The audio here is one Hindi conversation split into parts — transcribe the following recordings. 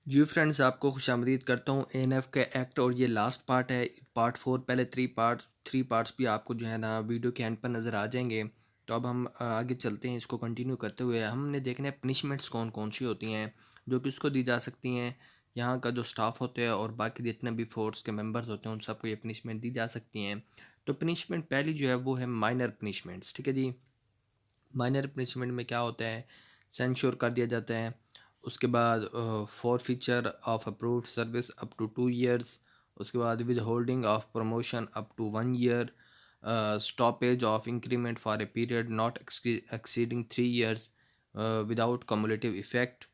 जी फ्रेंड्स, आपको खुशामदीद करता हूँ एएनएफ के एक्ट। और ये लास्ट पार्ट है, पार्ट 4। पहले थ्री पार्ट्स भी आपको जो है ना वीडियो के एंड पर नज़र आ जाएंगे। तो अब हम आगे चलते हैं, इसको कंटिन्यू करते हुए हमने देखना है पनिशमेंट्स कौन कौन सी होती हैं जो किसको दी जा सकती हैं। यहाँ का जो स्टाफ होता है और बाकी जितने भी फोर्स के मेंबर्स होते हैं उन सबको ये पनिशमेंट दी जा सकती हैं। तो पनिशमेंट पहली जो है वो है माइनर पनिशमेंट्स। ठीक है जी। माइनर पनिशमेंट में क्या होता है, सेंश्योर कर दिया जाता है। उसके बाद forfeiture of approved service up to 2 years. उसके बाद withholding of promotion up to 1 year. Stoppage of increment for a period not exceeding 3 years without cumulative effect.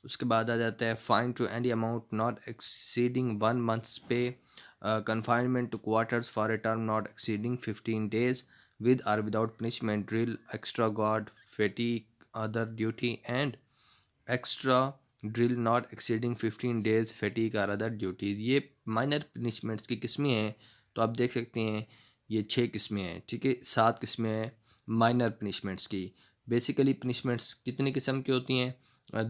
उसके बाद आ जाता है fine to any amount not exceeding 1 months pay. confinement to quarters for a term not exceeding 15 days with or without punishment, drill, extra guard, fatigue, other duty, and extra drill not exceeding 15 days, fatigue or other duties। ये माइनर पनिशमेंट्स की किस्में हैं। तो आप देख सकते हैं ये 6 किस्में हैं। ठीक है, 7 किस्में हैं माइनर पनिशमेंट्स की। बेसिकली पनिशमेंट्स कितनी किस्म की होती हैं?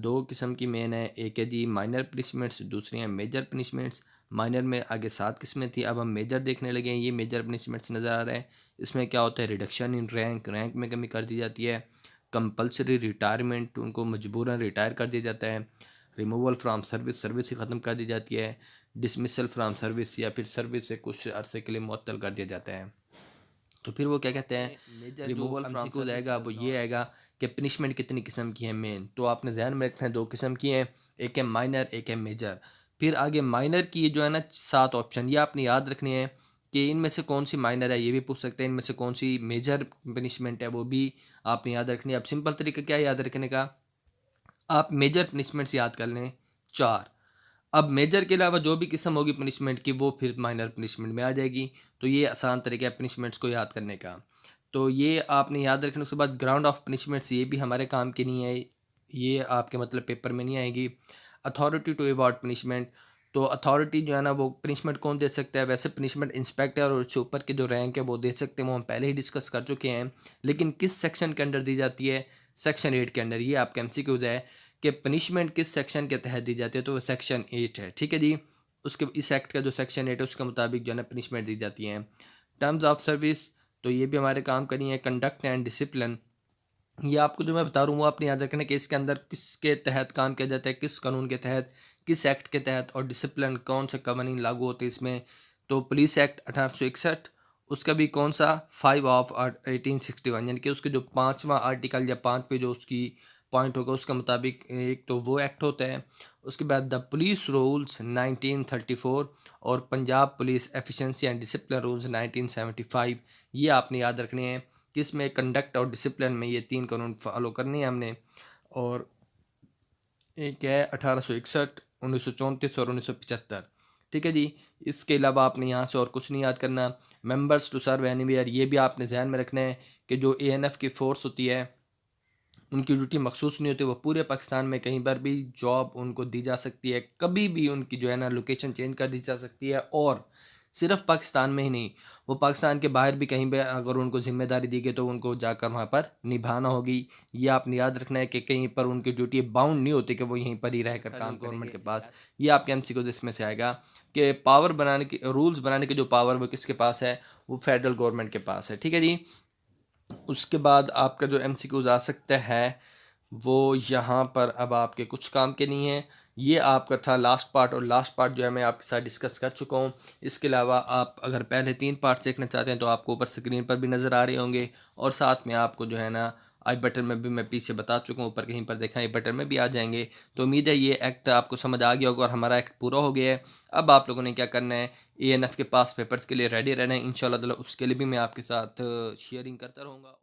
2 किस्म की मेन है। एक है जी माइनर पनिशमेंट्स, दूसरी हैं मेजर पनिशमेंट्स। माइनर में आगे 7 किस्में थी, अब हम मेजर देखने लगे हैं। ये मेजर पनिशमेंट्स नज़र आ रहा है। इसमें क्या होता है, रिडक्शन इन रैंक, रैंक में कमी कर दी जाती है। कंपलसरी रिटायरमेंट, उनको मजबूरन रिटायर कर दिया जाता है। रिमूवल फ्राम सर्विस, सर्विस ही ख़त्म कर दी जाती है। डिसमिसल फ्राम सर्विस, या फिर सर्विस से कुछ अरसे के लिए मुअत्तल कर दिया जाता है। तो फिर वो क्या कहते हैं, मेजर रिमूवल फ्राम सर्विस आएगा वो ये आएगा कि पनिशमेंट कितनी किस्म की है मेन। तो आपने ध्यान में रखना है 2 किस्म की हैं, एक है माइनर, एक है मेजर। फिर आगे माइनर की जो है ना 7 ऑप्शन, ये आपने याद रखनी है कि इनमें से कौन सी माइनर है, ये भी पूछ सकते हैं। इनमें से कौन सी मेजर पनिशमेंट है वो भी आपने याद रखनी है। अब सिंपल तरीका क्या है याद रखने का, आप मेजर पनिशमेंट्स याद कर लें 4। अब मेजर के अलावा जो भी किस्म होगी पनिशमेंट की वो फिर माइनर पनिशमेंट में आ जाएगी। तो ये आसान तरीका है पनिशमेंट्स को याद करने का। तो ये आपने याद रखने। उसके बाद ग्राउंड ऑफ पनिशमेंट्स, ये भी हमारे काम की नहीं है, ये आपके मतलब पेपर में नहीं आएगी। अथॉरिटी टू अवॉर्ड पनिशमेंट, तो अथॉरिटी जो है ना वो पनिशमेंट कौन दे सकता है? वैसे पनिशमेंट इंस्पेक्टर और उससे ऊपर के जो रैंक है वो दे सकते हैं, वो हम पहले ही डिस्कस कर चुके हैं। लेकिन किस सेक्शन के अंडर दी जाती है? सेक्शन 8 के अंडर। ये आपका एमसीक्यूज है कि पनिशमेंट किस सेक्शन के तहत दी जाती है, तो वो सेक्शन 8 है। ठीक है जी। उसके इस एक्ट का जो सेक्शन 8 है उसके मुताबिक जो है ना पनिशमेंट दी जाती है। टर्म्स ऑफ सर्विस, तो ये भी हमारे काम का नहीं है। कंडक्ट एंड डिसिप्लिन, ये आपको जो मैं बता रहा हूँ वो आपने याद रखना है कि इसके अंदर किसके तहत काम किया जाता है, किस कानून के तहत, किस एक्ट के तहत, और डिसिप्लिन कौन से कवानीन लागू होते हैं इसमें। तो पुलिस एक्ट 1861, उसका भी कौन सा 5 ऑफ 1861, यानी कि उसके जो 5वां आर्टिकल या 5वें जो उसकी पॉइंट होगा उसके मुताबिक एक तो वो एक्ट होता है। उसके बाद द पुलिस रूल्स 1934 और Punjab police efficiency and discipline rules 1975, ये आपने याद रखने हैं कि इसमें कंडक्ट और डिसिप्लिन में ये 3 कानून फॉलो करने हैं हमने। और एक है 1861, 1934 और 1975। ठीक है जी। इसके अलावा आपने यहाँ से और कुछ नहीं याद करना। मेंबर्स टू सर्व एनीवेयर, ये भी आपने ध्यान में रखना है कि जो एएनएफ की फ़ोर्स होती है उनकी ड्यूटी मखसूस नहीं होती, वो पूरे पाकिस्तान में कहीं पर भी जॉब उनको दी जा सकती है, कभी भी उनकी जो है ना लोकेशन चेंज कर दी जा सकती है। और सिर्फ पाकिस्तान में ही नहीं, वो पाकिस्तान के बाहर भी कहीं पे अगर उनको जिम्मेदारी दी गई तो उनको जाकर वहाँ पर निभाना होगी। ये आपने याद रखना है कि कहीं पर उनकी ड्यूटी बाउंड नहीं होती कि वो यहीं पर ही रहकर काम गवर्नमेंट के पास। ये आपके एमसीक्यू इसमें से आएगा कि पावर बनाने की, रूल्स बनाने की जो पावर वो किसके पास है? वो फेडरल गवर्नमेंट के पास है। ठीक है जी। उसके बाद आपका जो एमसीक्यूज आ सकता है वो यहाँ पर अब आपके कुछ काम के नहीं है। ये आपका था लास्ट पार्ट, और लास्ट पार्ट जो है मैं आपके साथ डिस्कस कर चुका हूँ। इसके अलावा आप अगर पहले 3 पार्ट देखना चाहते हैं तो आपको ऊपर स्क्रीन पर भी नज़र आ रहे होंगे, और साथ में आपको जो है ना आई बटन में भी मैं पीछे बता चुका हूँ, ऊपर कहीं पर देखा आई बटन में भी आ जाएंगे। तो उम्मीद है ये एक्ट आपको समझ आ गया होगा और हमारा एक्ट पूरा हो गया है। अब आप लोगों ने क्या करना है, एएनएफ के पास पेपर्स के लिए रेडी रहना है। इंशाल्लाह ताला उसके लिए भी मैं आपके साथ शेयरिंग करता रहूँगा।